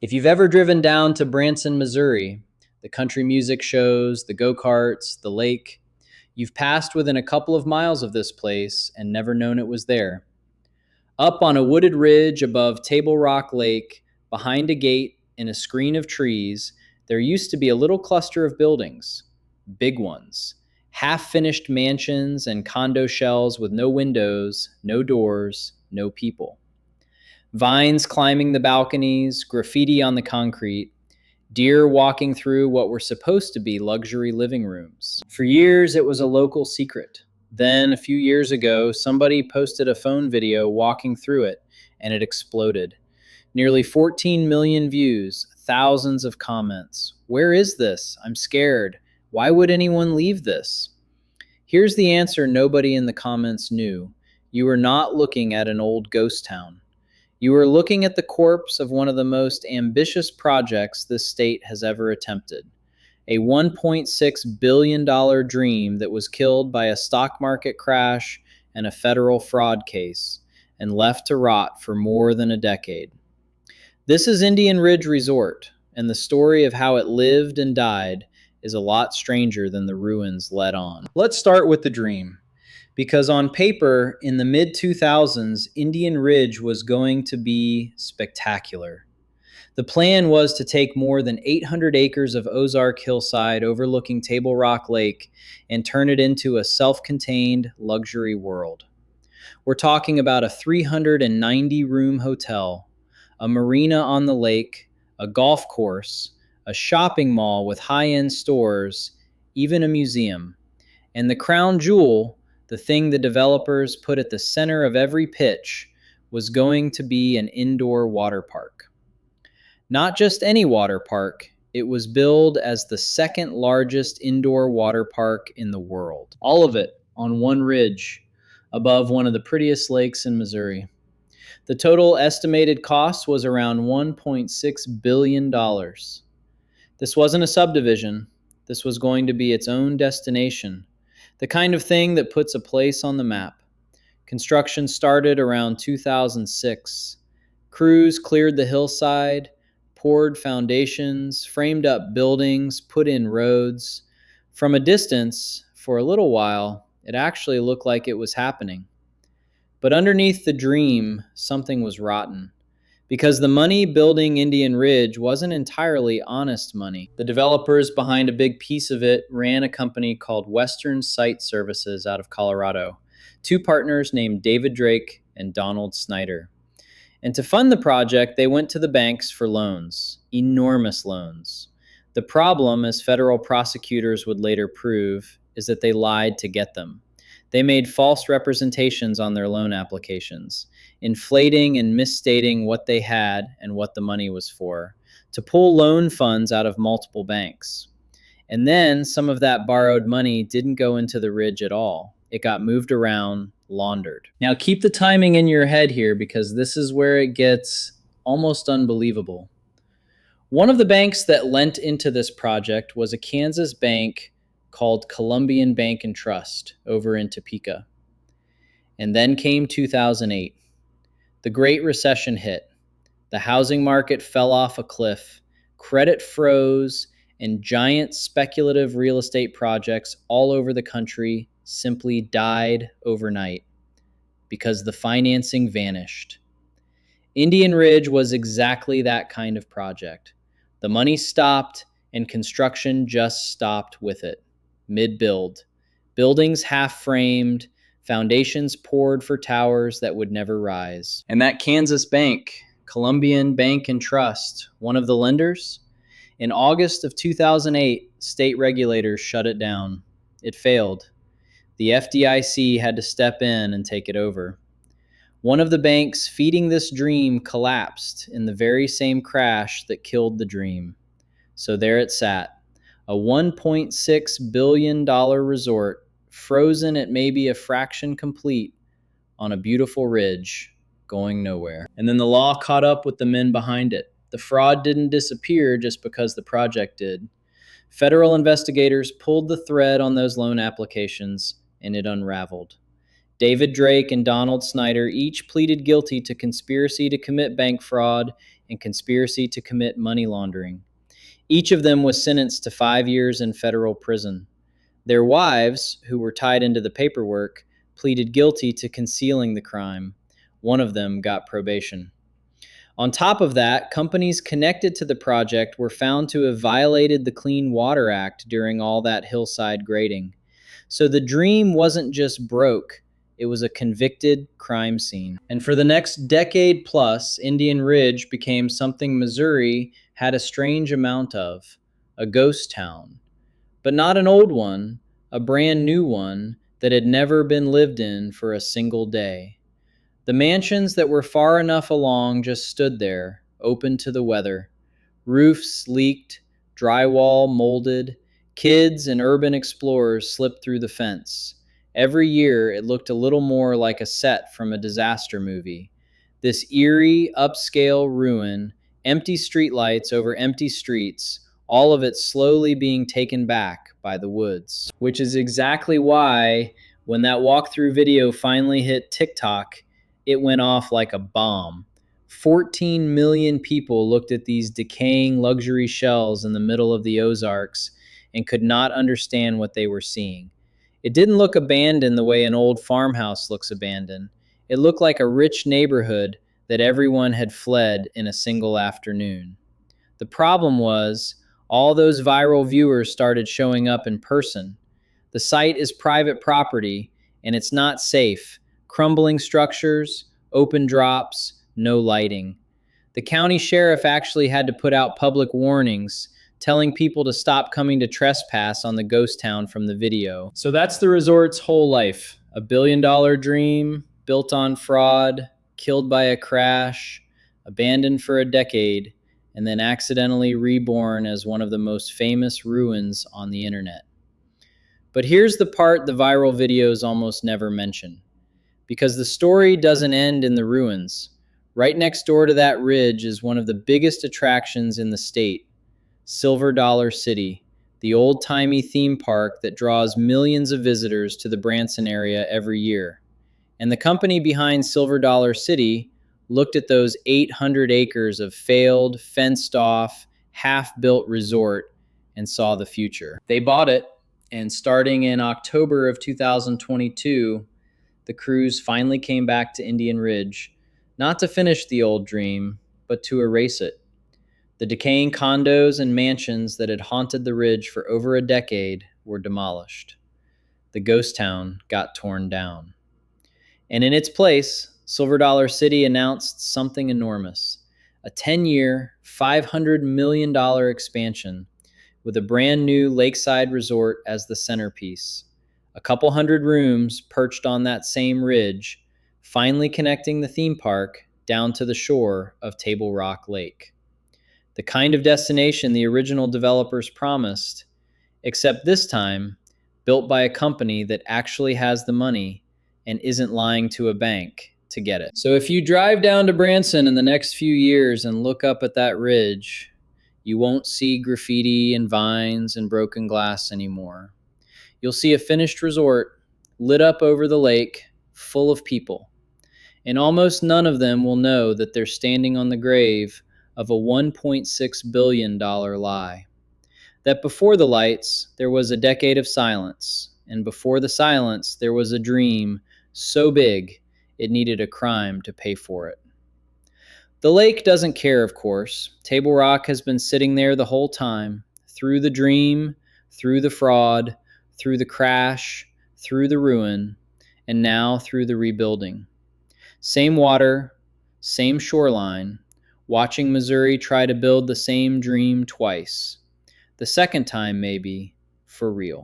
If you've ever driven down to Branson, Missouri, the country music shows, the go-karts, the lake, you've passed within a couple of miles of this place and never known it was there. Up on a wooded ridge above Table Rock Lake, behind a gate in a screen of trees, there used to be a little cluster of buildings, big ones, half-finished mansions and condo shells with no windows, no doors, no people. Vines climbing the balconies, graffiti on the concrete, deer walking through what were supposed to be luxury living rooms. For years, it was a local secret. Then, a few years ago, somebody posted a phone video walking through it, and it exploded. Nearly 14 million views, thousands of comments. Where is this? I'm scared. Why would anyone leave this? Here's the answer nobody in the comments knew. You were not looking at an old ghost town. You were looking at the corpse of one of the most ambitious projects this state has ever attempted. A $1.6 billion dream that was killed by a stock market crash and a federal fraud case, and left to rot for more than a decade. This is Indian Ridge Resort, and the story of how it lived and died is a lot stranger than the ruins let on. Let's start with the dream. Because on paper, in the mid-2000s, Indian Ridge was going to be spectacular. The plan was to take more than 800 acres of Ozark hillside overlooking Table Rock Lake and turn it into a self-contained luxury world. We're talking about a 390-room hotel, a marina on the lake, a golf course, a shopping mall with high-end stores, even a museum. And the crown jewel, the thing the developers put at the center of every pitch, was going to be an indoor water park. Not just any water park, it was billed as the second largest indoor water park in the world. All of it on one ridge, above one of the prettiest lakes in Missouri. The total estimated cost was around $1.6 billion. This wasn't a subdivision. This was going to be its own destination. The kind of thing that puts a place on the map. Construction started around 2006. Crews cleared the hillside, poured foundations, framed up buildings, put in roads. From a distance, for a little while, it actually looked like it was happening. But underneath the dream, something was rotten. Because the money building Indian Ridge wasn't entirely honest money. The developers behind a big piece of it ran a company called Western Site Services out of Colorado. Two partners named David Drake and Donald Snyder. And to fund the project, they went to the banks for loans, enormous loans. The problem, as federal prosecutors would later prove, is that they lied to get them. They made false representations on their loan applications, inflating and misstating what they had and what the money was for, to pull loan funds out of multiple banks. And then some of that borrowed money didn't go into the ridge at all. It got moved around, laundered. Now keep the timing in your head here, because this is where it gets almost unbelievable. One of the banks that lent into this project was a Kansas bank called Columbian Bank Trust over in Topeka. And then came 2008. The Great Recession hit. The housing market fell off a cliff. Credit froze, and giant speculative real estate projects all over the country simply died overnight because the financing vanished. Indian Ridge was exactly that kind of project. The money stopped, and construction just stopped with it. Mid-build. Buildings half-framed, foundations poured for towers that would never rise. And that Kansas bank, Columbian Bank Trust, one of the lenders, in August of 2008, state regulators shut it down. It failed. The FDIC had to step in and take it over. One of the banks feeding this dream collapsed in the very same crash that killed the dream. So there it sat. A $1.6 billion resort, frozen at maybe a fraction complete, on a beautiful ridge, going nowhere. And then the law caught up with the men behind it. The fraud didn't disappear just because the project did. Federal investigators pulled the thread on those loan applications, and it unraveled. David Drake and Donald Snyder each pleaded guilty to conspiracy to commit bank fraud and conspiracy to commit money laundering. Each of them was sentenced to 5 years in federal prison. Their wives, who were tied into the paperwork, pleaded guilty to concealing the crime. One of them got probation. On top of that, companies connected to the project were found to have violated the Clean Water Act during all that hillside grading. So the dream wasn't just broke, it was a convicted crime scene. And for the next decade plus, Indian Ridge became something Missouri had a strange amount of, a ghost town. But not an old one, a brand new one that had never been lived in for a single day. The mansions that were far enough along just stood there, open to the weather. Roofs leaked, drywall molded, kids and urban explorers slipped through the fence. Every year it looked a little more like a set from a disaster movie. This eerie, upscale ruin, empty streetlights over empty streets, all of it slowly being taken back by the woods. Which is exactly why, when that walkthrough video finally hit TikTok, it went off like a bomb. 14 million people looked at these decaying luxury shells in the middle of the Ozarks and could not understand what they were seeing. It didn't look abandoned the way an old farmhouse looks abandoned. It looked like a rich neighborhood that everyone had fled in a single afternoon. The problem was, all those viral viewers started showing up in person. The site is private property, and it's not safe. Crumbling structures, open drops, no lighting. The county sheriff actually had to put out public warnings telling people to stop coming to trespass on the ghost town from the video. So that's the resort's whole life. A billion-dollar dream, built on fraud, killed by a crash, abandoned for a decade, and then accidentally reborn as one of the most famous ruins on the internet. But here's the part the viral videos almost never mention. Because the story doesn't end in the ruins. Right next door to that ridge is one of the biggest attractions in the state, Silver Dollar City, the old-timey theme park that draws millions of visitors to the Branson area every year. And the company behind Silver Dollar City looked at those 800 acres of failed, fenced-off, half-built resort and saw the future. They bought it, and starting in October of 2022, the crews finally came back to Indian Ridge, not to finish the old dream, but to erase it. The decaying condos and mansions that had haunted the ridge for over a decade were demolished. The ghost town got torn down. And in its place, Silver Dollar City announced something enormous, a 10-year, $500 million expansion with a brand new lakeside resort as the centerpiece. A couple hundred rooms perched on that same ridge, finally connecting the theme park down to the shore of Table Rock Lake. The kind of destination the original developers promised, except this time built by a company that actually has the money and isn't lying to a bank to get it. So if you drive down to Branson in the next few years and look up at that ridge, you won't see graffiti and vines and broken glass anymore. You'll see a finished resort lit up over the lake, full of people. And almost none of them will know that they're standing on the grave of a $1.6 billion lie. That before the lights, there was a decade of silence. And before the silence, there was a dream so big it needed a crime to pay for it. The lake doesn't care, of course. Table Rock has been sitting there the whole time, through the dream, through the fraud, through the crash, through the ruin, and now through the rebuilding. Same water, same shoreline, watching Missouri try to build the same dream twice. The second time, maybe, for real.